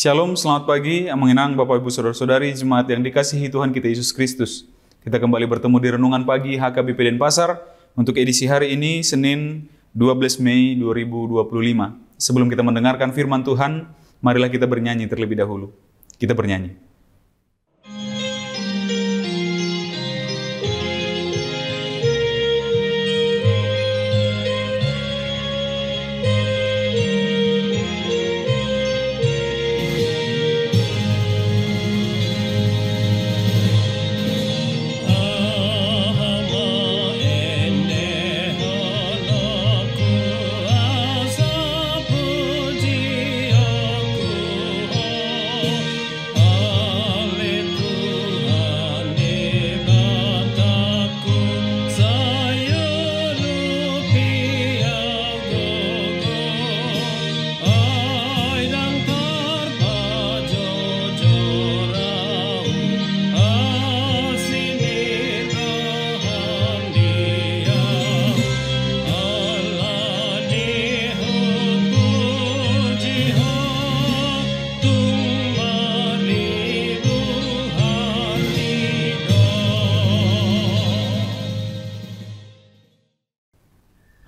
Shalom, selamat pagi, Mengenang Bapak Ibu Saudara-saudari Jemaat yang dikasihi Tuhan kita Yesus Kristus. Kita kembali bertemu di Renungan Pagi HKBP Denpasar untuk edisi hari ini, Senin 12 Mei 2025. Sebelum kita mendengarkan firman Tuhan, marilah kita bernyanyi terlebih dahulu. Kita bernyanyi.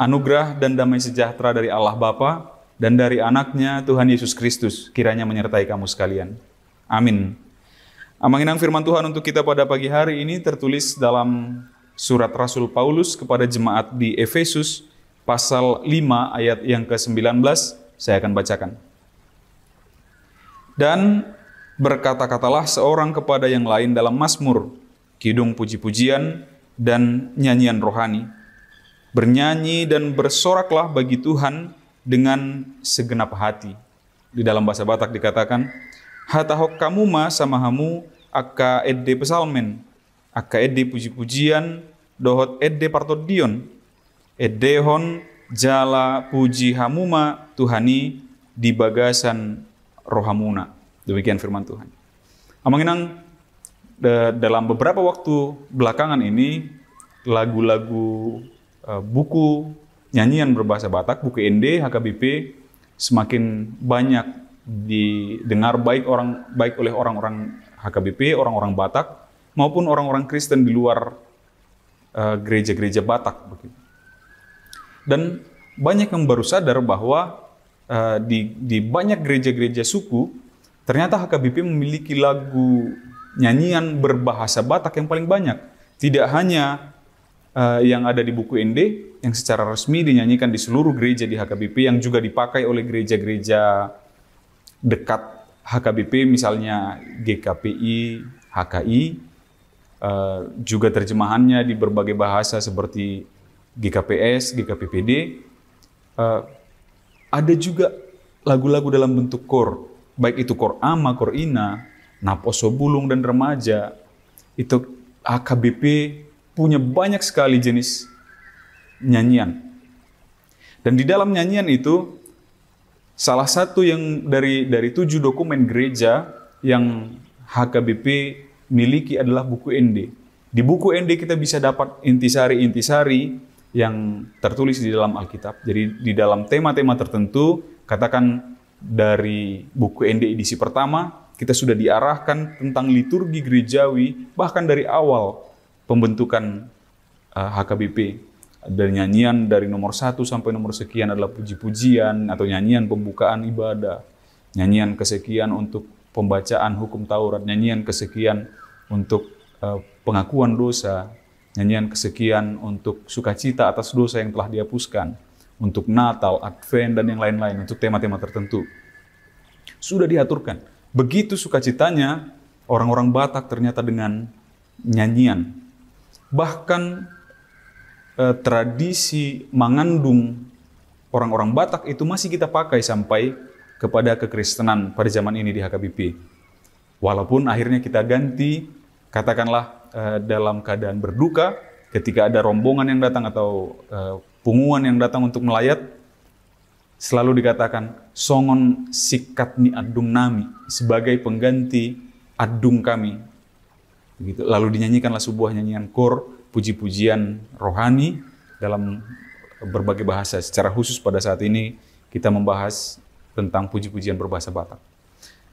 Anugerah dan damai sejahtera dari Allah Bapa dan dari anaknya Tuhan Yesus Kristus kiranya menyertai kamu sekalian. Amin. Mengenang firman Tuhan untuk kita pada pagi hari ini tertulis dalam surat Rasul Paulus kepada jemaat di Efesus pasal 5 ayat yang ke-19. Saya akan bacakan. Dan berkata-katalah seorang kepada yang lain dalam mazmur, kidung puji-pujian dan nyanyian rohani. Bernyanyi dan bersoraklah bagi Tuhan dengan segenap hati. Di dalam bahasa Batak dikatakan, hatahok kamuma samahamu akka edde pesalmen, akka edde puji-pujian, dohot edde partodion, eddehon jala puji hamuma Tuhani di bagasan rohamuna. Demikian firman Tuhan. Mengenang dalam beberapa waktu belakangan ini, lagu-lagu buku nyanyian berbahasa Batak, buku ND, HKBP semakin banyak didengar baik oleh orang-orang HKBP, orang-orang Batak maupun orang-orang Kristen di luar gereja-gereja Batak. Dan banyak yang baru sadar bahwa di banyak gereja-gereja suku ternyata HKBP memiliki lagu nyanyian berbahasa Batak yang paling banyak. Tidak hanya yang ada di buku ND, yang secara resmi dinyanyikan di seluruh gereja di HKBP, yang juga dipakai oleh gereja-gereja dekat HKBP, misalnya GKPI, HKI, juga terjemahannya di berbagai bahasa seperti GKPS, GKPPD. Ada juga lagu-lagu dalam bentuk kor, baik itu kor ama, kor ina, naposo bulung dan remaja. Itu HKBP punya banyak sekali jenis nyanyian. Dan di dalam nyanyian itu, salah satu yang dari 7 dokumen gereja yang HKBP miliki adalah buku ND. Di buku ND kita bisa dapat intisari-intisari yang tertulis di dalam Alkitab. Jadi di dalam tema-tema tertentu, katakan dari buku ND edisi pertama, kita sudah diarahkan tentang liturgi gerejawi, bahkan dari awal pembentukan HKBP. Dari nyanyian dari nomor 1 sampai nomor sekian adalah puji-pujian atau nyanyian pembukaan ibadah. Nyanyian kesekian untuk pembacaan hukum Taurat. Nyanyian kesekian untuk pengakuan dosa. Nyanyian kesekian untuk sukacita atas dosa yang telah dihapuskan. Untuk Natal, Advent, dan yang lain-lain. Untuk tema-tema tertentu. Sudah diaturkan. Begitu sukacitanya, orang-orang Batak ternyata dengan nyanyian. Bahkan tradisi mengandung orang-orang Batak itu masih kita pakai sampai kepada kekristenan pada zaman ini di HKBP. Walaupun akhirnya kita ganti, katakanlah dalam keadaan berduka, ketika ada rombongan yang datang atau punguan yang datang untuk melayat, selalu dikatakan, songon sikat ni adung nami, sebagai pengganti adung kami. Begitu. Lalu dinyanyikanlah sebuah nyanyian kor, puji-pujian rohani dalam berbagai bahasa. Secara khusus pada saat ini kita membahas tentang puji-pujian berbahasa Batak.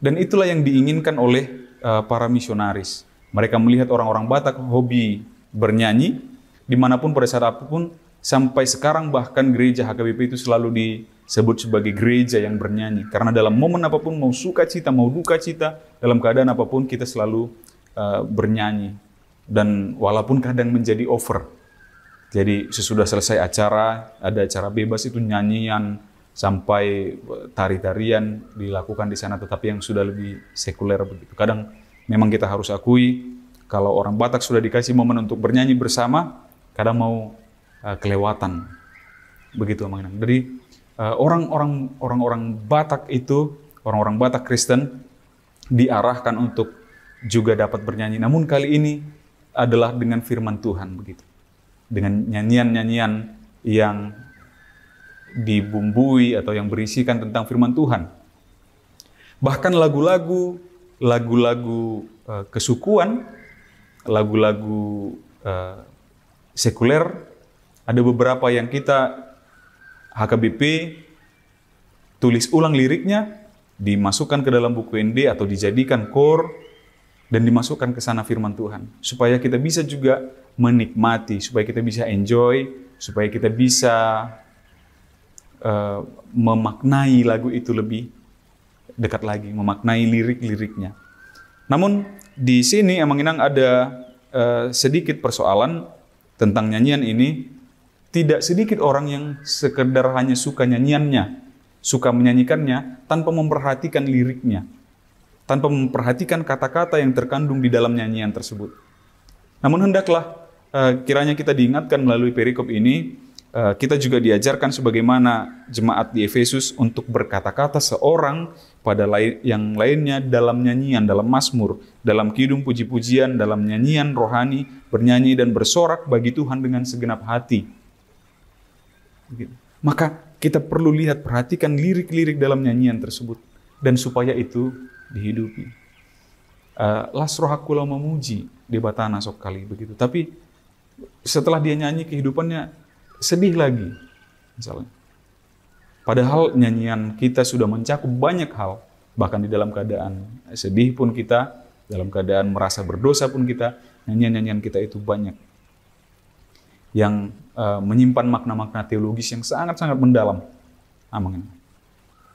Dan itulah yang diinginkan oleh para misionaris. Mereka melihat orang-orang Batak hobi bernyanyi, dimanapun pada saat apapun, sampai sekarang bahkan gereja HKBP itu selalu disebut sebagai gereja yang bernyanyi. Karena dalam momen apapun, mau sukacita, mau duka cita, dalam keadaan apapun kita selalu bernyanyi. Dan walaupun kadang menjadi over. Jadi sesudah selesai acara, ada acara bebas itu nyanyian, sampai tari-tarian dilakukan di sana, tetapi yang sudah lebih sekuler begitu. Kadang memang kita harus akui, kalau orang Batak sudah dikasih momen untuk bernyanyi bersama, kadang mau kelewatan. Begitu Mang Inang. Jadi orang-orang Batak itu, orang-orang Batak Kristen diarahkan untuk juga dapat bernyanyi. Namun kali ini adalah dengan firman Tuhan begitu. Dengan nyanyian-nyanyian yang dibumbui atau yang berisikan tentang firman Tuhan. Bahkan lagu-lagu kesukuan, lagu-lagu sekuler, ada beberapa yang kita HKBP tulis ulang liriknya, dimasukkan ke dalam buku ND atau dijadikan core dan dimasukkan ke sana firman Tuhan. Supaya kita bisa juga menikmati, supaya kita bisa enjoy, supaya kita bisa memaknai lagu itu lebih dekat lagi, memaknai lirik-liriknya. Namun di sini Amang Inang ada sedikit persoalan tentang nyanyian ini. Tidak sedikit orang yang sekedar hanya suka nyanyiannya, suka menyanyikannya tanpa memperhatikan liriknya, tanpa memperhatikan kata-kata yang terkandung di dalam nyanyian tersebut. Namun hendaklah kiranya kita diingatkan melalui perikop ini, kita juga diajarkan sebagaimana jemaat di Efesus untuk berkata-kata seorang pada yang lainnya dalam nyanyian, dalam mazmur, dalam kidung puji-pujian, dalam nyanyian rohani, bernyanyi dan bersorak bagi Tuhan dengan segenap hati. Maka kita perlu lihat, perhatikan lirik-lirik dalam nyanyian tersebut, dan supaya itu dihidupi. Las rohakulau memuji di batana sok kali begitu. Tapi setelah dia nyanyi kehidupannya sedih lagi, misalnya. Padahal nyanyian kita sudah mencakup banyak hal, bahkan di dalam keadaan sedih pun kita, dalam keadaan merasa berdosa pun kita, nyanyian-nyanyian kita itu banyak yang menyimpan makna-makna teologis yang sangat-sangat mendalam. Amin.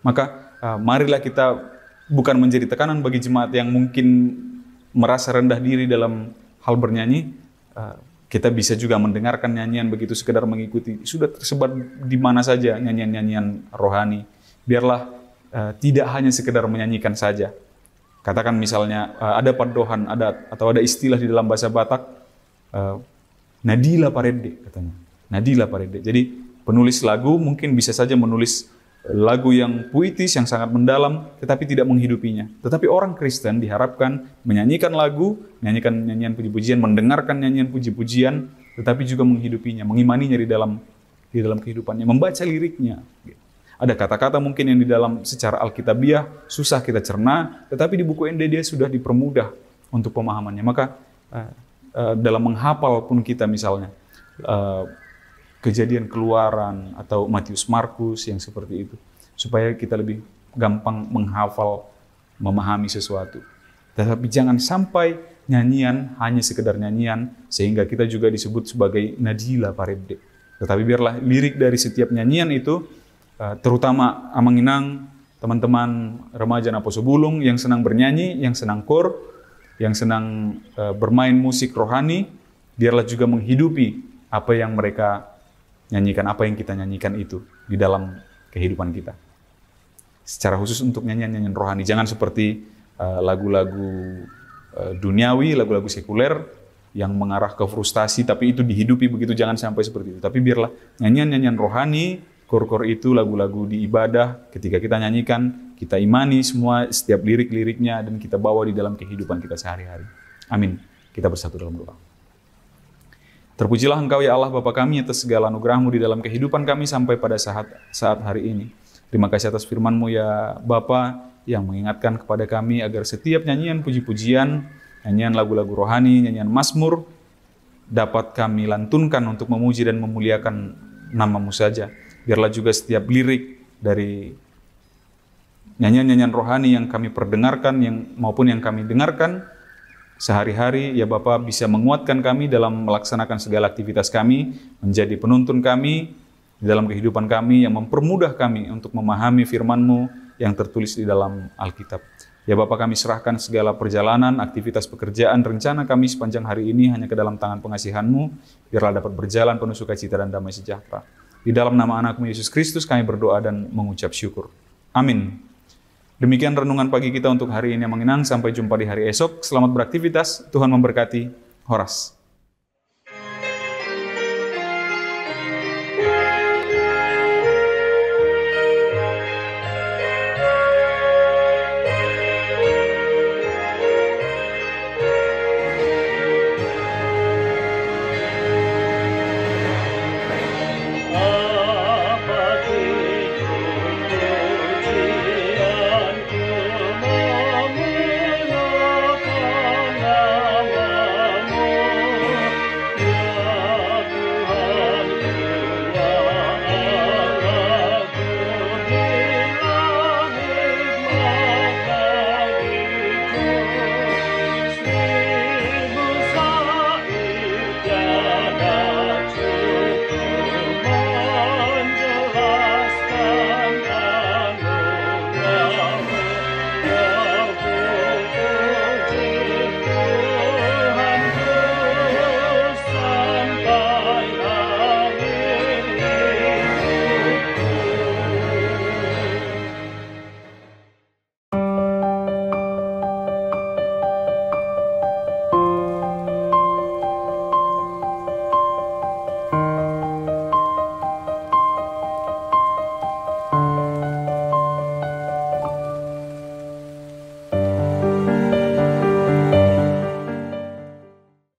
Maka marilah kita bukan menjadi tekanan bagi jemaat yang mungkin merasa rendah diri dalam hal bernyanyi. Kita bisa juga mendengarkan nyanyian begitu sekedar mengikuti. Sudah tersebar di mana saja nyanyian-nyanyian rohani. Biarlah tidak hanya sekedar menyanyikan saja. Katakan misalnya ada padohan, atau ada istilah di dalam bahasa Batak, Nadila Parede katanya. Nadila Parede. Jadi penulis lagu mungkin bisa saja menulis lagu yang puitis, yang sangat mendalam, tetapi tidak menghidupinya. Tetapi orang Kristen diharapkan menyanyikan lagu, menyanyikan nyanyian puji-pujian, mendengarkan nyanyian puji-pujian, tetapi juga menghidupinya, mengimaninya di dalam kehidupannya, membaca liriknya. Ada kata-kata mungkin yang di dalam secara alkitabiah susah kita cerna, tetapi di buku ND dia sudah dipermudah untuk pemahamannya. Maka dalam menghafal pun kita misalnya Kejadian Keluaran atau Matius Markus yang seperti itu, supaya kita lebih gampang menghafal, memahami sesuatu. Tetapi jangan sampai nyanyian hanya sekedar nyanyian sehingga kita juga disebut sebagai Nadila Parede. Tetapi biarlah lirik dari setiap nyanyian itu, terutama Amang Inang, teman-teman remaja Naposo Bulung yang senang bernyanyi, yang senang kor, yang senang bermain musik rohani, biarlah juga menghidupi apa yang mereka nyanyikan, apa yang kita nyanyikan itu di dalam kehidupan kita. Secara khusus untuk nyanyian-nyanyian rohani, jangan seperti lagu-lagu duniawi, lagu-lagu sekuler yang mengarah ke frustasi, tapi itu dihidupi begitu, jangan sampai seperti itu. Tapi biarlah nyanyian-nyanyian rohani, kor-kor itu, lagu-lagu di ibadah, ketika kita nyanyikan, kita imani semua setiap lirik-liriknya dan kita bawa di dalam kehidupan kita sehari-hari. Amin. Kita bersatu dalam doa. Terpujilah Engkau ya Allah Bapa kami atas segala anugerah-Mu di dalam kehidupan kami sampai pada saat hari ini. Terima kasih atas firman-Mu ya Bapa yang mengingatkan kepada kami agar setiap nyanyian puji-pujian, nyanyian lagu-lagu rohani, nyanyian mazmur dapat kami lantunkan untuk memuji dan memuliakan nama-Mu saja. Biarlah juga setiap lirik dari nyanyian-nyanyian rohani yang kami perdengarkan maupun yang kami dengarkan sehari-hari, ya Bapa, bisa menguatkan kami dalam melaksanakan segala aktivitas kami, menjadi penuntun kami di dalam kehidupan kami, yang mempermudah kami untuk memahami firman-Mu yang tertulis di dalam Alkitab. Ya Bapa, kami serahkan segala perjalanan, aktivitas pekerjaan, rencana kami sepanjang hari ini hanya ke dalam tangan pengasihan-Mu, biarlah dapat berjalan penuh sukacita dan damai sejahtera. Di dalam nama Anak-Mu Yesus Kristus kami berdoa dan mengucap syukur. Amin. Demikian renungan pagi kita untuk hari ini yang mengenang. Sampai jumpa di hari esok. Selamat beraktivitas. Tuhan memberkati. Horas.